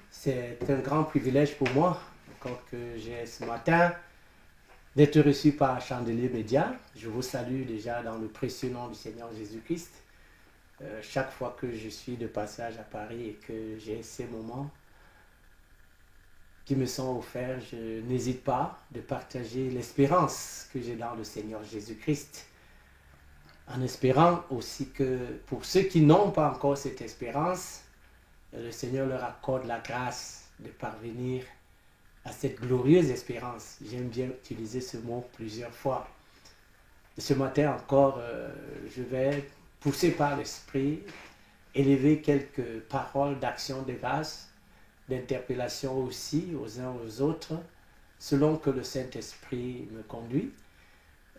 C'est un grand privilège pour moi, encore que j'ai ce matin, d'être reçu par Chandelier Média. Je vous salue déjà dans le précieux nom du Seigneur Jésus-Christ. Chaque fois que je suis de passage à Paris et que j'ai ces moments qui me sont offerts, je n'hésite pas de partager l'espérance que j'ai dans le Seigneur Jésus-Christ, en espérant aussi que pour ceux qui n'ont pas encore cette espérance, le Seigneur leur accorde la grâce de parvenir à cette glorieuse espérance. J'aime bien utiliser ce mot plusieurs fois. Et ce matin encore, je vais, poussé par l'Esprit, élever quelques paroles d'action de grâce, d'interpellation aussi aux uns aux autres, selon que le Saint-Esprit me conduit.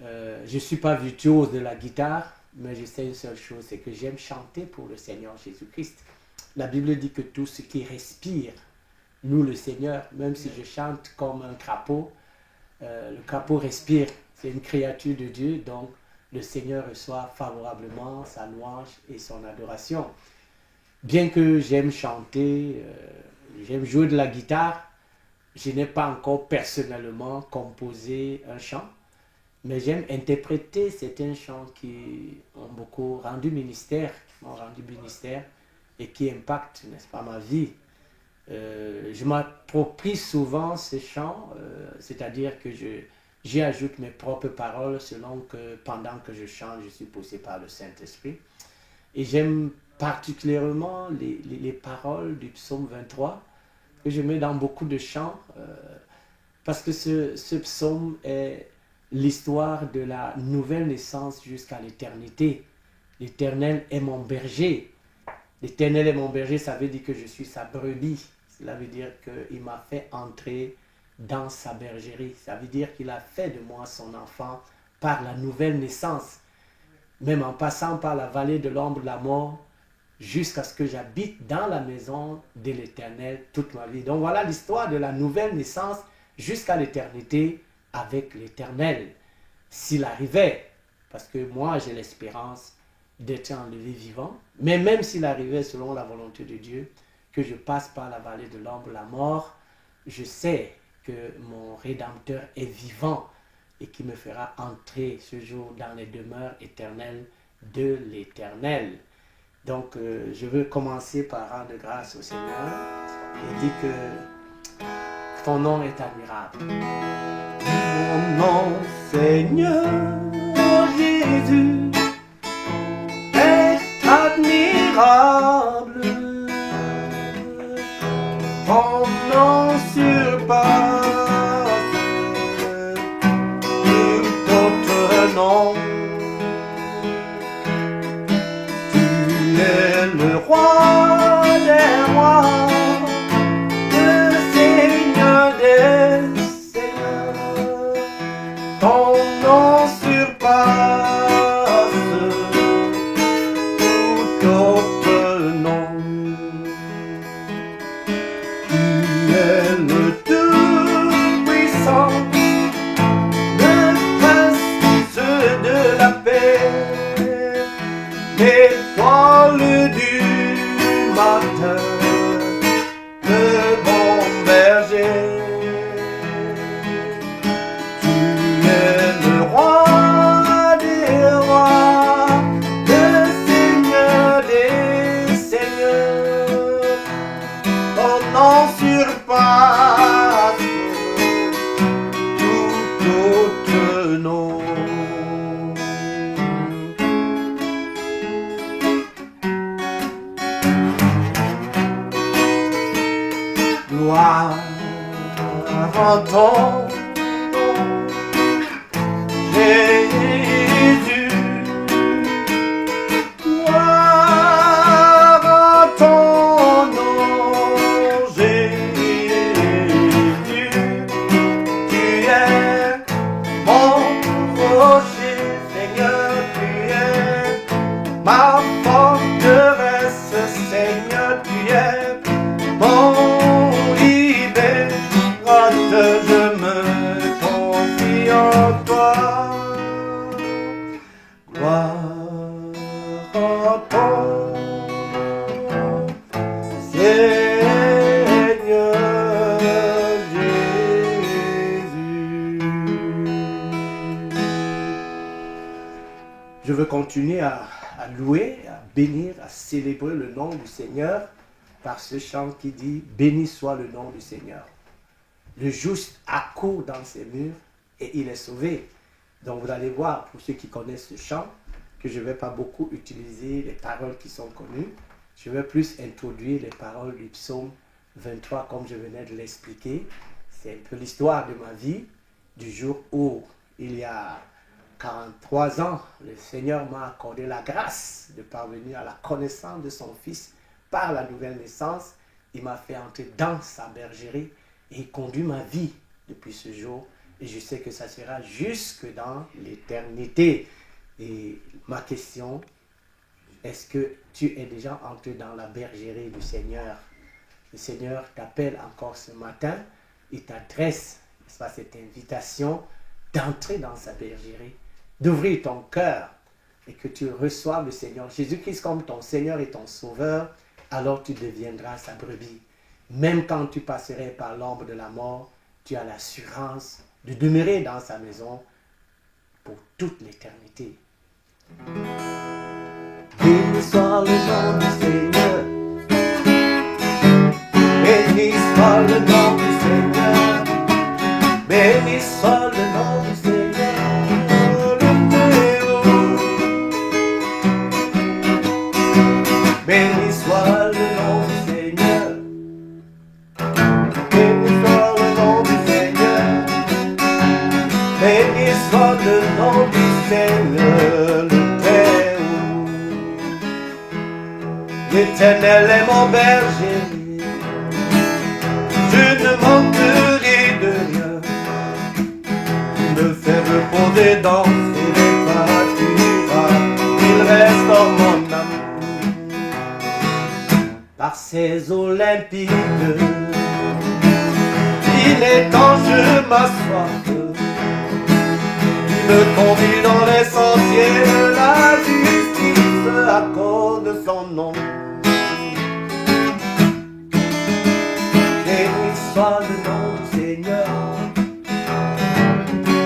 Je ne suis pas virtuose de la guitare, mais je sais une seule chose, c'est que j'aime chanter pour le Seigneur Jésus-Christ. La Bible dit que tout ce qui respire loue le Seigneur, même si je chante comme un crapaud, le crapaud respire, c'est une créature de Dieu, donc le Seigneur reçoit favorablement sa louange et son adoration. Bien que j'aime chanter, j'aime jouer de la guitare, je n'ai pas encore personnellement composé un chant, mais j'aime interpréter certains chants qui ont beaucoup rendu ministère, et qui impactent, n'est-ce pas, ma vie. Je m'approprie souvent ces chants, c'est-à-dire que j'y ajoute mes propres paroles selon que pendant que je chante, je suis poussé par le Saint-Esprit. Et j'aime particulièrement les paroles du psaume 23, que je mets dans beaucoup de chants, parce que ce psaume est l'histoire de la nouvelle naissance jusqu'à l'éternité. L'Éternel est mon berger. L'Éternel est mon berger, ça veut dire que je suis sa brebis. Cela veut dire qu'il m'a fait entrer dans sa bergerie. Ça veut dire qu'il a fait de moi son enfant par la nouvelle naissance. Même en passant par la vallée de l'ombre de la mort, jusqu'à ce que j'habite dans la maison de l'Éternel toute ma vie. Donc voilà l'histoire de la nouvelle naissance jusqu'à l'éternité avec l'Éternel. S'il arrivait, parce que moi j'ai l'espérance d'être enlevé vivant, mais même s'il arrivait selon la volonté de Dieu, que je passe par la vallée de l'ombre de la mort, je sais que mon Rédempteur est vivant et qui me fera entrer ce jour dans les demeures éternelles de l'Éternel. Donc je veux commencer par rendre grâce au Seigneur et dire que ton nom est admirable. Mon nom, Seigneur Jésus, admirable, ton nom surpasse tout autre nom. Tu es le roi des rois, le Seigneur des seigneurs, ton nom surpasse l'étoile du matin, le bon berger. Tu es le roi des rois, le Seigneur des seigneurs, ton nom surpasse tout autre nom. Gloire à ton nom, Jésus. Gloire à ton nom, Jésus. Tu es mon rocher, Seigneur, tu es ma forteresse, Seigneur, tu es mon je me confie en toi. Gloire Je veux continuer à louer, à bénir, à célébrer le nom du Seigneur par ce chant qui dit « Béni soit le nom du Seigneur ». Le juste accourt dans ses murs et il est sauvé. Donc vous allez voir, pour ceux qui connaissent ce chant, que je ne vais pas beaucoup utiliser les paroles qui sont connues. Je vais plus introduire les paroles du psaume 23 comme je venais de l'expliquer. C'est un peu l'histoire de ma vie, du jour où il y a 43 ans, le Seigneur m'a accordé la grâce de parvenir à la connaissance de son Fils par la nouvelle naissance. Il m'a fait entrer dans sa bergerie et il conduit ma vie depuis ce jour. Et je sais que ça sera jusque dans l'éternité. Et ma question, est-ce que tu es déjà entré dans la bergerie du Seigneur? Le Seigneur t'appelle encore ce matin. Il t'adresse cette invitation d'entrer dans sa bergerie, d'ouvrir ton cœur et que tu reçoives le Seigneur Jésus-Christ comme ton Seigneur et ton Sauveur, alors tu deviendras sa brebis. Même quand tu passerais par l'ombre de la mort, tu as l'assurance de demeurer dans sa maison pour toute l'éternité. Béni soit le nom du Seigneur, béni soit le nom du Seigneur, béni soit le nom du Seigneur, le Très-Haut. Béni soit le nom du Seigneur, béni soit le nom du Seigneur, béni soit le nom du Seigneur, le Très-Haut. L'Éternel est mon berger, je ne manquerai de rien. Me fait reposer dans ses pâturages, il restaure mon âme. Par ses eaux limpides, il étanche ma soif. Il me conduit dans les sentiers de la justice à cause de son nom. Béni soit le nom du Seigneur,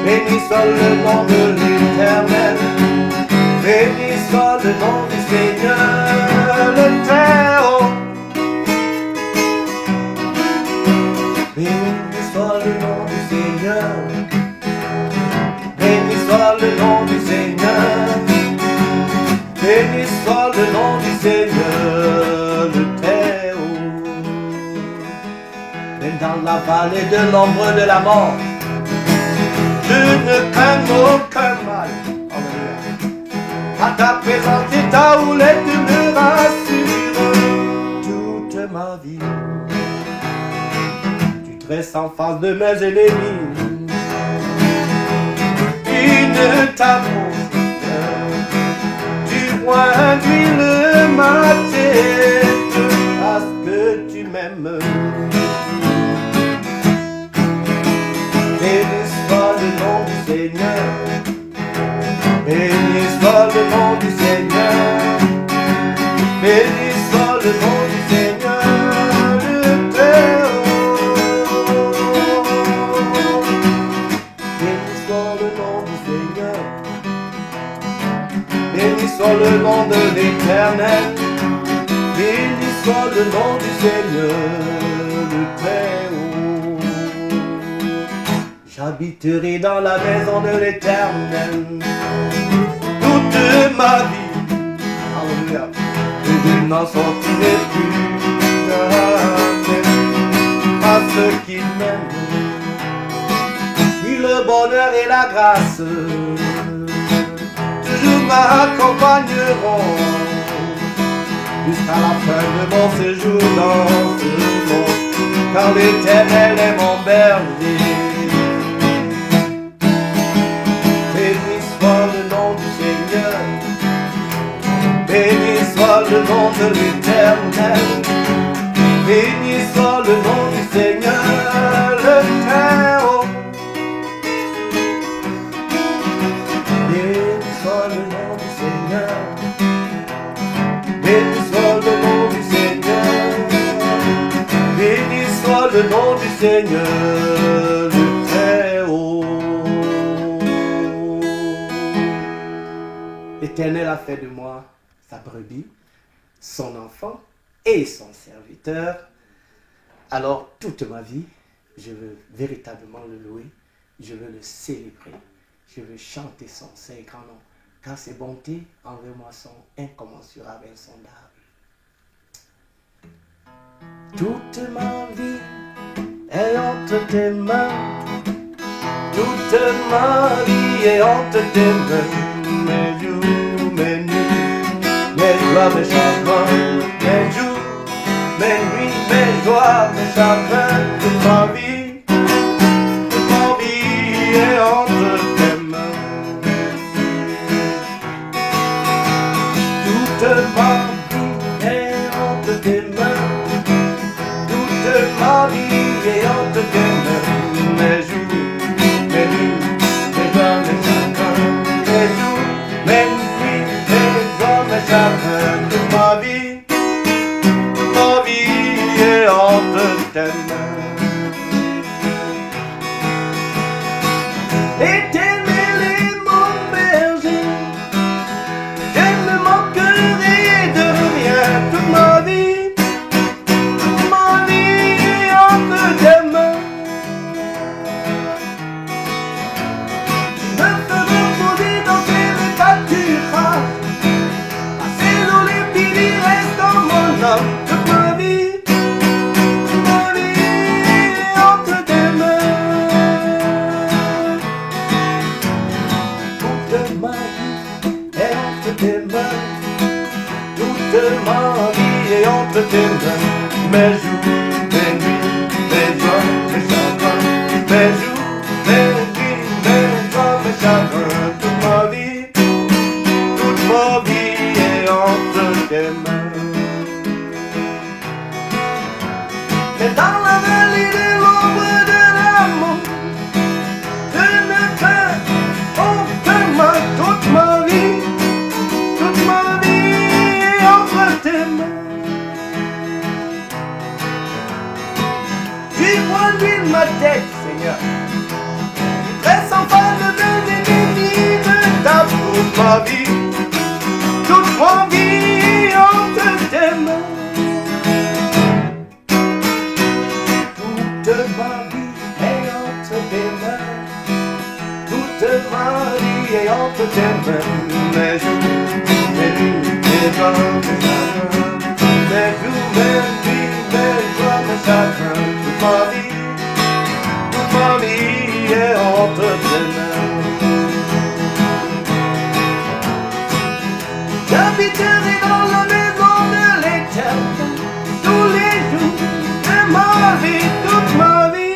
béni soit le nom de l'Éternel, béni soit le nom du Seigneur, le Très-Haut. Béni soit le nom du Seigneur, béni soit le nom du Seigneur, béni soit le nom du Seigneur, le Très-Haut. Même dans la vallée de l'ombre de la mort, je ne crains aucun mal. À ta présence et ta houlette me rassure toute ma vie. Tu dresses en face de mes ennemis une table, tu induis ma tête parce que tu m'aimes. Béni soit le nom du Seigneur, béni soit le nom du Seigneur, béni soit le nom du Seigneur, le Très-Haut. Béni soit le nom du Seigneur, béni soit le nom de l'Éternel, béni soit le nom du Seigneur, le Très-Haut. J'habiterai dans la maison de l'Éternel toute ma vie. Alléluia. Et je n'en sortirai plus jamais. À ceux qui m'aiment, oui, le bonheur et la grâce toujours m'accompagneront jusqu'à la fin de mon séjour dans ce monde, car l'Éternel est mon berger. Béni soit le nom du Seigneur, béni soit le nom de l'Éternel, béni soit le nom du Seigneur, le Très-Haut. Béni soit le nom du Seigneur, béni soit le nom du Seigneur, béni soit le nom du Seigneur, le Très-Haut. l'Éternel a fait de moi sa brebis, son enfant et son serviteur. Alors toute ma vie, je veux véritablement le louer, je veux le célébrer, je veux chanter son saint grand nom, car ses bontés envers moi sont incommensurables, insondables. Toute ma vie est entre tes mains, toute ma vie est entre tes mains, mes jours, mes nuits, mes joies, mes chagrins, mes jours, mes nuits, mes joies, mes chagrins, toute ma vie est entre tes mains. Toute ma vie est entre tes mains, toute ma vie est entre tes mains, mes jours, mes nuits, mes joies, mes chagrins, mes jours, mes nuits, mes joies, mes chagrins, toute ma vie est entre tes mains. Éternel est mon berger, je ne manquerai de rien. Toute ma vie est entre tes mains. Je me ferai reposer dans tes pâturages, passer l'eau limpide reste dans mon âme. Toute ma vie est entre tes mains. Toute ma vie est entre tes mains. Toute ma vie est entre tes mains. Mes jours, mes nuits, mes joies, mes chagrins. Mes jours, mes nuits, mes joies, mes chagrins. Toute ma vie est entre tes mains. Mais dans la vallée de l'ombre de la mort, je ne crains aucun mal. Toute ma vie est entre tes mains. Tu prends l'huile ma tête, Seigneur. Tu dresses en face de l'ennemi de ta toute ma vie est entre tes mains. Toute ma vie est entre tes mains. Toute ma vie est entre tes mains. Mes jours, mes nuits, mes joies, mes chagrins. Mes jours, mes nuits, mes joies, mes chagrins. Toute ma vie est entre tes mains. J'habiterai dans la maison de l'Éternel tous les jours de ma vie. Toute ma vie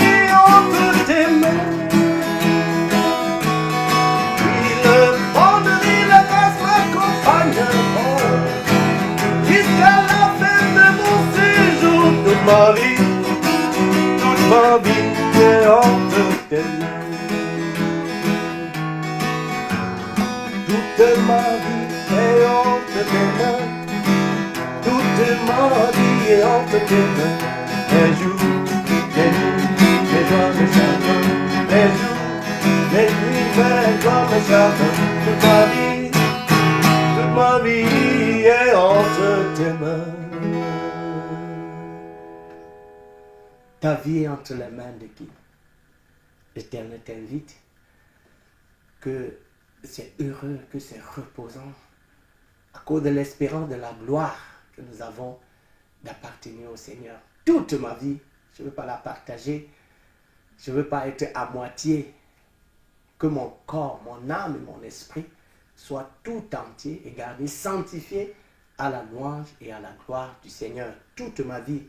est entre tes mains. Puis le bonheur et la grâce m'accompagneront jusqu'à la fin de mon séjour. Toute ma vie est entre tes mains. Toute ma vie est entre tes mains. Toute ma vie est entre tes mains. Mes jours, mes nuits, mes joies, mes chagrins. Mes jours, mes nuits, mes joies, mes chagrins. Toute ma vie est entre tes mains. Ta vie est entre les mains de qui? L'Éternel t'invite que c'est heureux, que c'est reposant, à cause de l'espérance de la gloire que nous avons d'appartenir au Seigneur. Toute ma vie, je ne veux pas la partager, je ne veux pas être à moitié, que mon corps, mon âme et mon esprit soient tout entiers et gardés, sanctifiés à la louange et à la gloire du Seigneur. Toute ma vie,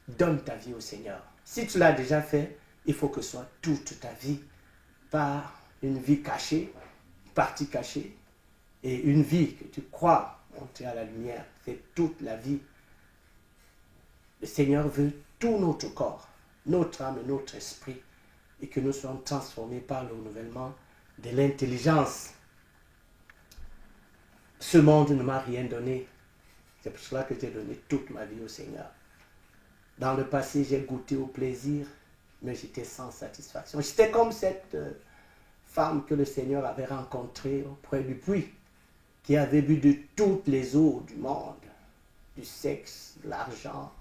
donne ta vie au Seigneur. Si tu l'as déjà fait, il faut que ce soit toute ta vie, pas une vie cachée, partie cachée, et une vie que tu crois monter à la lumière. C'est toute la vie. Le Seigneur veut tout notre corps, notre âme et notre esprit, et que nous soyons transformés par le renouvellement de l'intelligence. Ce monde ne m'a rien donné. C'est pour cela que j'ai donné toute ma vie au Seigneur. Dans le passé, j'ai goûté au plaisir, mais j'étais sans satisfaction. J'étais comme cette femme que le Seigneur avait rencontrée auprès du puits, qui avait bu de toutes les eaux du monde, du sexe, de l'argent,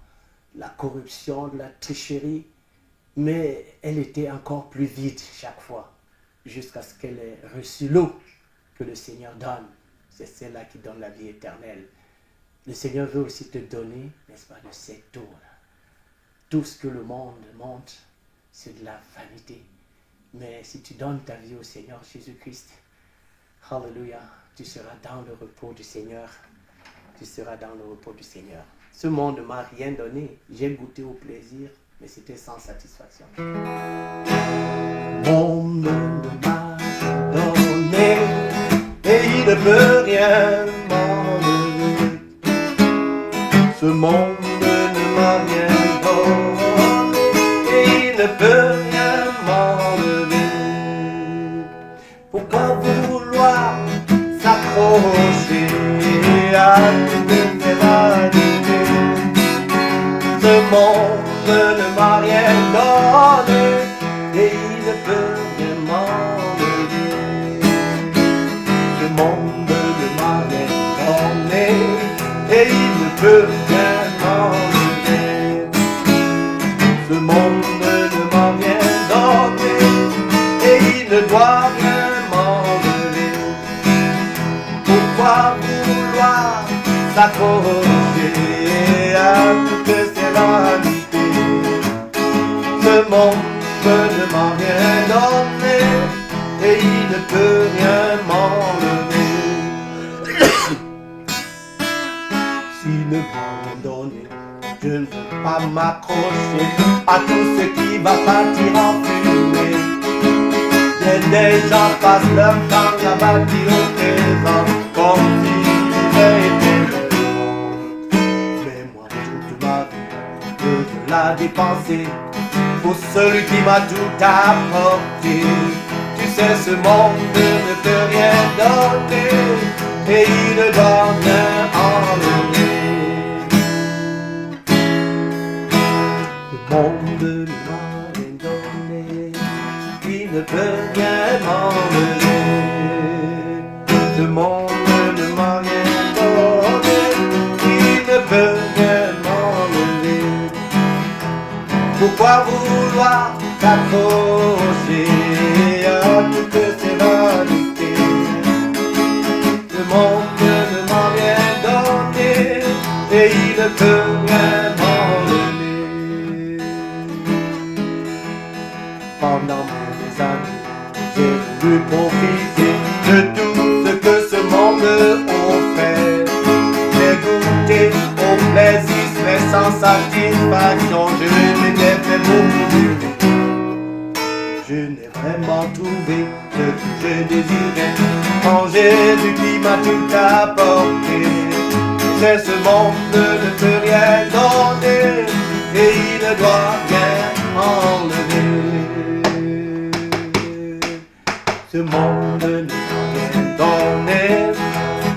de la corruption, de la tricherie, mais elle était encore plus vide chaque fois, jusqu'à ce qu'elle ait reçu l'eau que le Seigneur donne. C'est celle-là qui donne la vie éternelle. Le Seigneur veut aussi te donner, n'est-ce pas, de cette eau-là. Tout ce que le monde montre, c'est de la vanité. Mais si tu donnes ta vie au Seigneur Jésus-Christ, Alléluia, tu seras dans le repos du Seigneur. Tu seras dans le repos du Seigneur. Ce monde ne m'a rien donné. J'ai goûté au plaisir, mais c'était sans satisfaction. Le monde ne m'a donné et il ne peut rien m'enlever. Ce monde ne m'a rien donné et il ne peut rien m'enlever. Pourquoi vouloir s'accrocher à toutes mes vanités? Ce monde ne m'a rien donné et il ne peut rien m'enlever. Ce monde ne m'a rien donné et il ne peut rien m'enlever. Ce monde ne m'a rien donné et il ne doit rien m'enlever. Pourquoi vouloir s'accrocher à toutes ces vanités? Ce monde ne m'a rien donné et il ne peut rien m'enlever. S'il ne m'a rien donné, je ne veux pas m'accrocher à tout ce qui va partir en fumée. Des gens passent leur temps à bâtir au présent comme s'ils avaient été longtemps. Mais moi toute ma vie, je veux la dépenser pour celui qui m'a tout apporté. Tu sais, ce monde ne peut rien donner et il ne doit rien enlever. Le monde ne m'a rien donné, il ne peut rien m'enlever. Ce monde ne m'a rien donné, il ne peut rien m'enlever. Pourquoi vouloir t'accrocher à toutes ces vanités? Ce monde ne m'a rien donné et il ne peut rien m'enlever. Pendant des années, j'ai voulu profiter de tout ce que ce monde offrait. J'ai goûté au plaisir, mais sans satisfaction, je m'étais fait mourir. Je n'ai vraiment trouvé ce que je désirais en Jésus qui m'a tout apporté. C'est ce monde ne peut rien donner et il ne doit rien enlever. Ce monde ne m'a rien donné,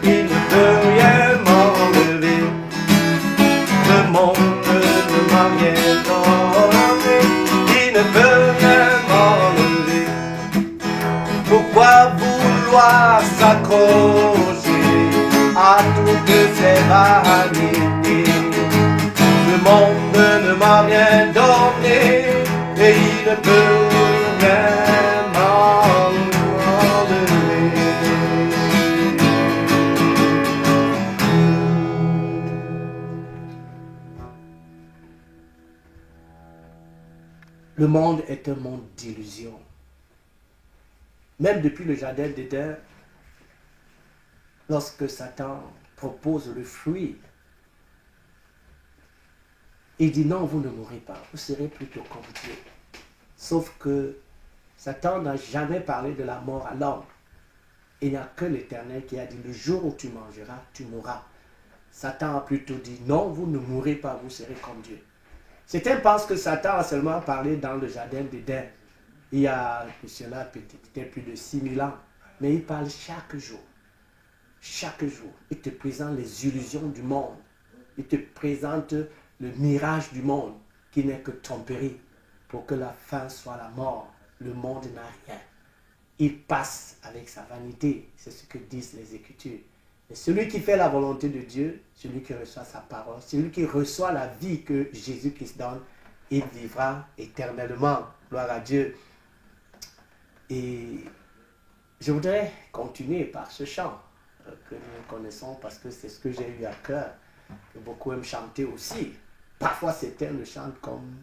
il ne peut rien m'enlever. Ce monde ne m'a rien donné, il ne peut rien m'enlever. Pourquoi vouloir s'accrocher à toutes ces vanités? Ce monde ne m'a rien donné et il ne peut rien m'enlever. Le monde est un monde d'illusions. Même depuis le jardin d'Éden, lorsque Satan propose le fruit, il dit non, vous ne mourrez pas, vous serez plutôt comme Dieu. Sauf que Satan n'a jamais parlé de la mort à l'homme. Il n'y a que l'Éternel qui a dit le jour où tu mangeras, tu mourras. Satan a plutôt dit non, vous ne mourrez pas, vous serez comme Dieu. Certains pensent que Satan a seulement parlé dans le jardin d'Éden. Il y a cela peut-être plus de 6000 ans. Mais il parle chaque jour. Chaque jour. Il te présente les illusions du monde. Il te présente le mirage du monde qui n'est que tromperie pour que la fin soit la mort. Le monde n'a rien. il passe avec sa vanité. C'est ce que disent les Écritures. Mais celui qui fait la volonté de Dieu, celui qui reçoit sa parole, celui qui reçoit la vie que Jésus-Christ donne, il vivra éternellement. Gloire à Dieu. Et je voudrais continuer par ce chant que nous connaissons parce que c'est ce que j'ai eu à cœur, que beaucoup aiment chanter aussi. Parfois, certains le chantent comme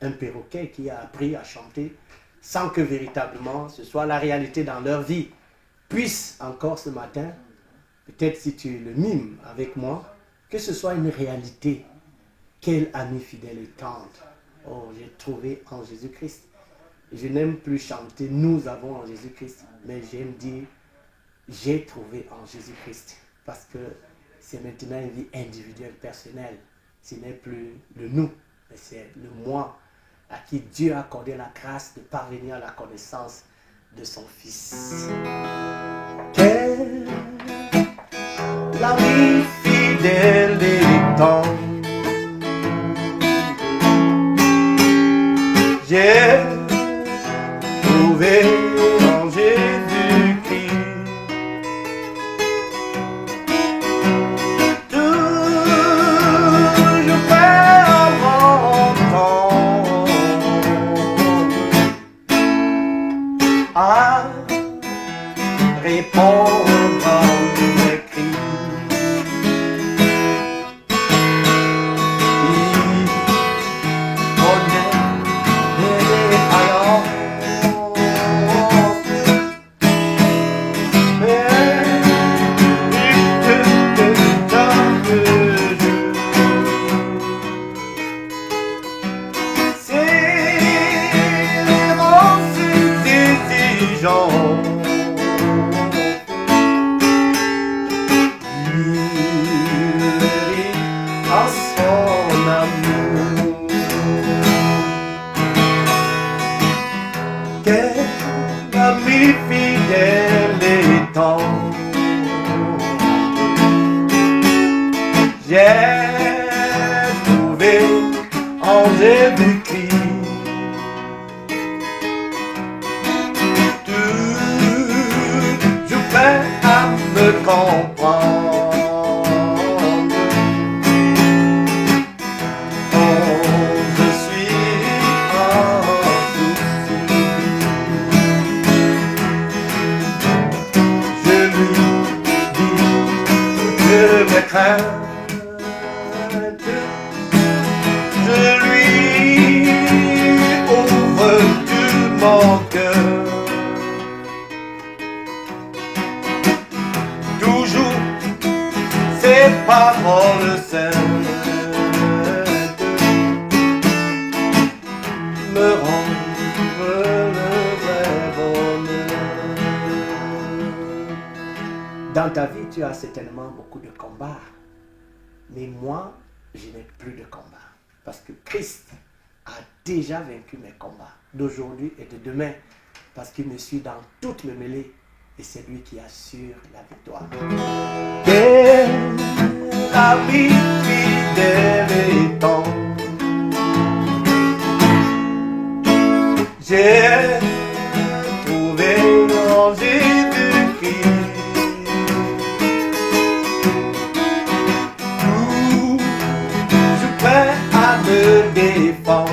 un perroquet qui a appris à chanter sans que véritablement ce soit la réalité dans leur vie. Puisse encore ce matin, peut-être si tu le mimes avec moi, que ce soit une réalité. Quel ami fidèle et tendre. Oh, j'ai trouvé en Jésus-Christ. Je n'aime plus chanter nous avons en Jésus-Christ, mais j'aime dire j'ai trouvé en Jésus-Christ. Parce que c'est maintenant une vie individuelle, personnelle. Ce n'est plus le nous, mais c'est le moi à qui Dieu a accordé la grâce de parvenir à la connaissance de son Fils. Quel l'ami fidèle et tendre. J'ai trouvé en Jésus-Christ toujours prêt à m'entendre, à répondre à mes cris. J'ai trouvé en Jésus-Christ toujours prêt à me comprendre. Oh, je suis en souci. Je lui dis toutes mes craintes. Mon cœur, toujours ces paroles saintes me rendent le vrai bonheur. Dans ta vie, tu as certainement beaucoup de combats, mais moi, je n'ai plus de combats parce que Christ a déjà vaincu mes combats d'aujourd'hui et de demain parce qu'il me suit dans toutes mes mêlées et c'est lui qui assure la victoire. Quel ami fidèle et tendre, j'ai trouvé en Jésus-Christ toujours prêt à me défendre.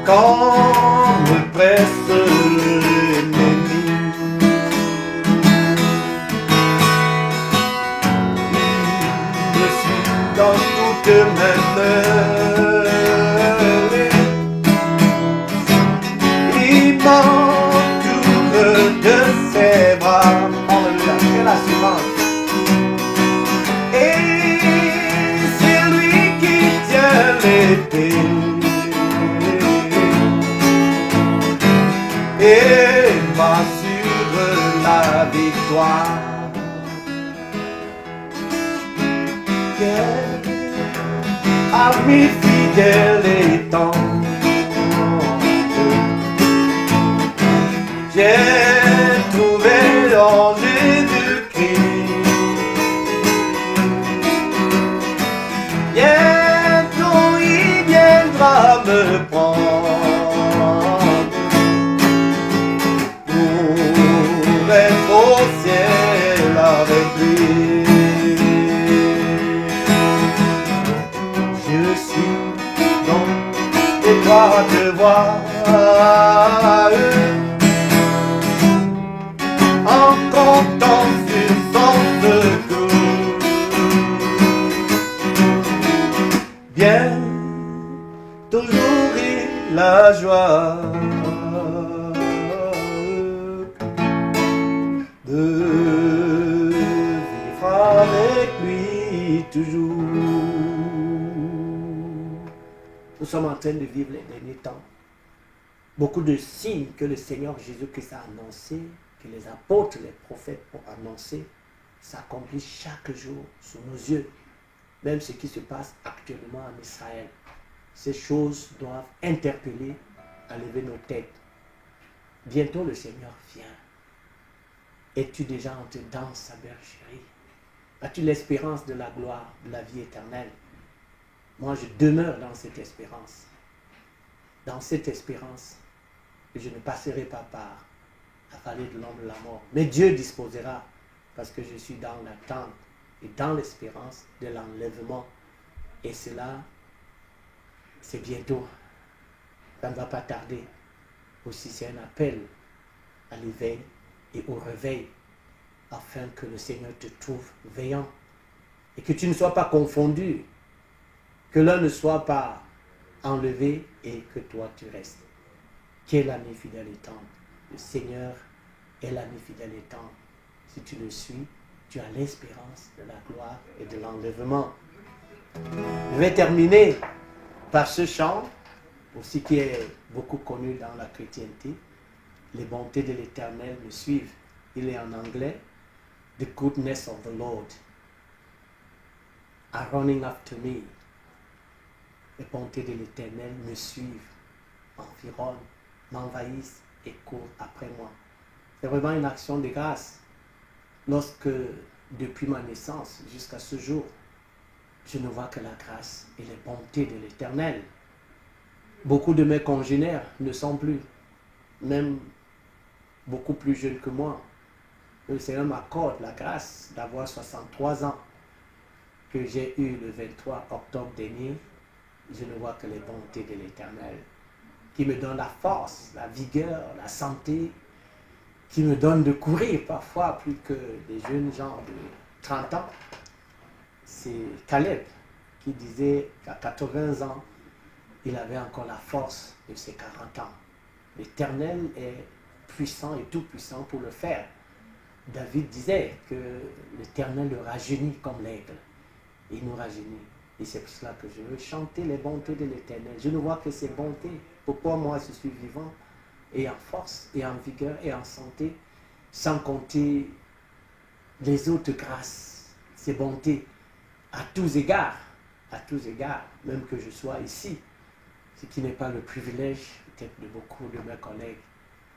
Quand me presse l'ennemi, je suis dans toutes mes mains. Il m'entoure de ses bras. Alléluia, quelle assurance. Et c'est lui qui tient l'épée et m'assure la victoire. Quel ami fidèle et tendre, j'ai trouvé en Jésus-Christ. Bientôt il viendra me prendre j'irai au ciel avec lui. Je suis dans étroite voie, en comptant sur son secours. Bien, toujours il la joie de vivre avec lui toujours. Nous sommes en train de vivre les derniers temps. Beaucoup de signes que le Seigneur Jésus-Christ a annoncés, que les apôtres, les prophètes ont annoncés, s'accomplissent chaque jour sous nos yeux. Même ce qui se passe actuellement en Israël. Ces choses doivent interpeller, à lever nos têtes. Bientôt le Seigneur vient. Es-tu déjà entré dans sa bergerie? As-tu l'espérance de la gloire, de la vie éternelle? Moi, je demeure dans cette espérance. Dans cette espérance, je ne passerai pas par la vallée de l'ombre de la mort. Mais Dieu disposera, parce que je suis dans l'attente et dans l'espérance de l'enlèvement. Et cela, c'est bientôt. Ça ne va pas tarder. Aussi, c'est un appel à l'éveil et au réveil, afin que le Seigneur te trouve veillant et que tu ne sois pas confondu, que l'un ne soit pas enlevé et que toi tu restes. Qui est l'ami fidèle et tendre? Le Seigneur est l'ami fidèle et tendre. Si tu le suis, tu as l'espérance de la gloire et de l'enlèvement. Je vais terminer par ce chant, aussi qui est beaucoup connu dans la chrétienté. Les bontés de l'Éternel me suivent. Il est en anglais. The goodness of the Lord are running after me. Les bontés de l'Éternel me suivent, m'environnent, m'envahissent et courent après moi. C'est vraiment une action de grâce. Lorsque, depuis ma naissance jusqu'à ce jour, je ne vois que la grâce et les bontés de l'Éternel. Beaucoup de mes congénères ne sont plus, même beaucoup plus jeunes que moi. Le Seigneur m'accorde la grâce d'avoir 63 ans que j'ai eu le 23 octobre dernier. Je ne vois que les bontés de l'Éternel qui me donne la force, la vigueur, la santé, qui me donne de courir parfois plus que des jeunes gens de 30 ans. C'est Caleb qui disait qu'à 80 ans, il avait encore la force de ses 40 ans. L'Éternel est puissant et tout puissant pour le faire. David disait que l'Éternel le rajeunit comme l'aigle. Il nous rajeunit. Et c'est pour cela que je veux chanter les bontés de l'Éternel. Je ne vois que ses bontés. Pourquoi moi je suis vivant et en force et en vigueur et en santé, sans compter les autres grâces, ses bontés, à tous égards, même que je sois ici, ce qui n'est pas le privilège peut-être de beaucoup de mes collègues,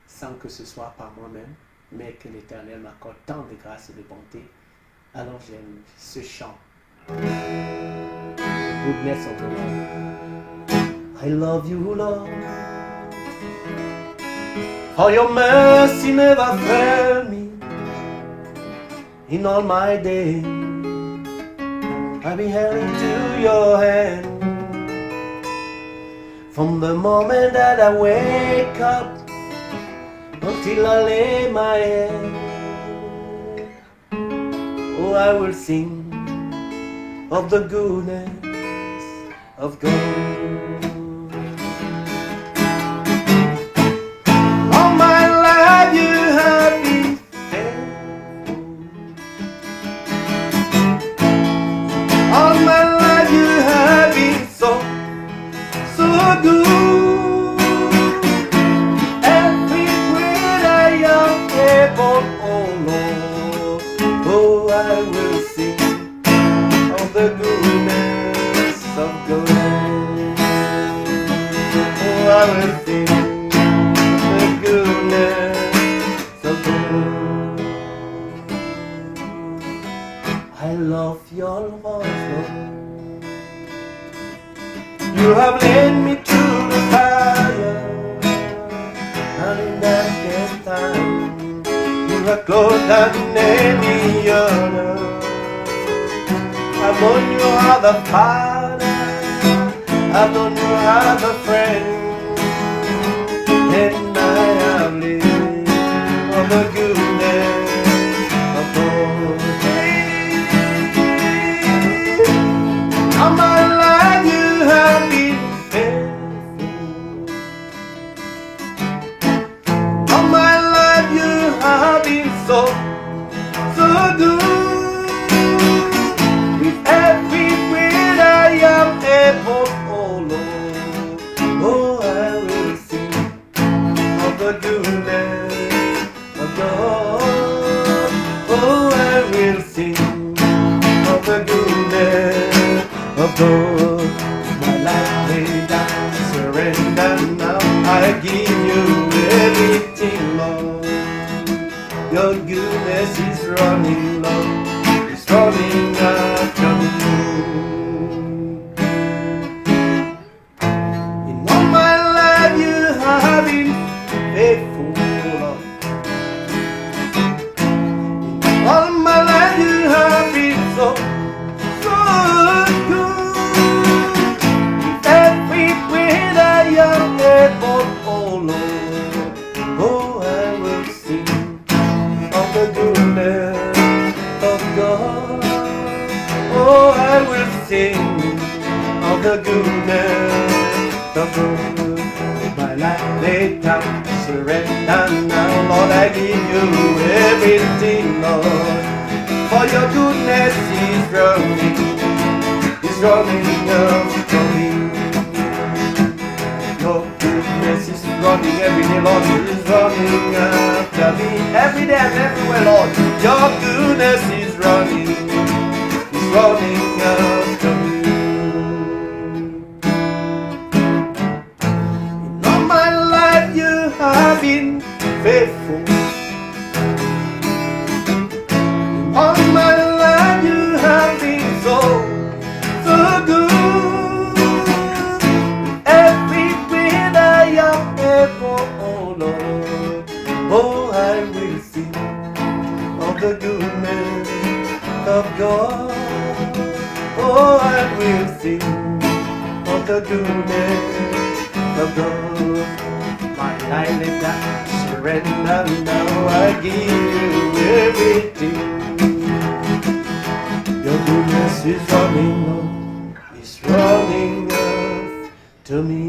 sans que ce soit par moi-même, mais que l'Éternel m'accorde tant de grâce et de bonté. Alors j'aime ce chant. Goodness of the Lord. I love you, Lord. For your mercy never failed me. In all my days, I've been held into your hand. From the moment that I wake up until I lay my head, oh, I will sing of the goodness of God. All my life you have been faithful. All my life you have been so good. Every breath I am able, oh Lord, oh I will sing of the goodness of God. Oh, I will sing of the goodness of God. I love your voice, Lord. You have led me through the fire, and in darkest time, you are closer than any other. I've known you as a father, I've known you as a friend, and I have lived on the goodness of God. All my life you have been faithful. All my life you have been so good. With every breath I am able, oh Lord, oh I will sing of the goodness of God. Oh I will sing of the goodness of God. My life laid down, surrender now. I give you everything, Lord. Your goodness is running low, it's running after me. In all my life you have been faithful, Lord. In all my life you have been so good. Every breath I am able, oh Lord, oh I will sing of the goodness of God. Oh, I will sing of the goodness of God. My life laid down, surrender now, Lord, I give you everything, Lord. For your goodness is running after me. Your goodness is running every day, Lord, is running after me. Every day and everywhere, Lord, your goodness is running after me. In all my life you have been faithful. In all my life you have been so good. Every breath I am able, oh Lord, oh I will sing of the goodness of God. Oh, I will sing of the goodness of God. My life is down, surrender now, I give you everything. Your goodness is running on, it's running after me.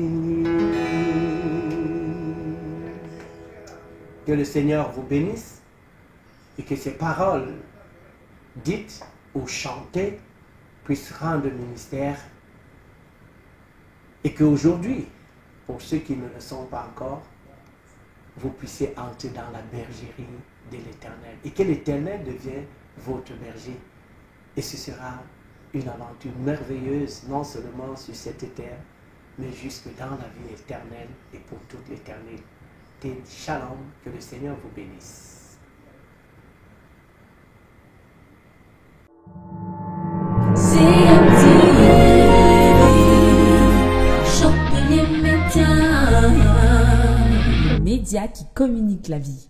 Que le Seigneur vous bénisse et que ces paroles dites ou chantées puissent rendre le ministère et qu'aujourd'hui, pour ceux qui ne le sont pas encore, vous puissiez entrer dans la bergerie de l'Éternel et que l'Éternel devienne votre berger. Et ce sera une aventure merveilleuse, non seulement sur cette terre, mais jusque dans la vie éternelle et pour toute l'éternité. Shalom, que le Seigneur vous bénisse. Média qui communique la vie.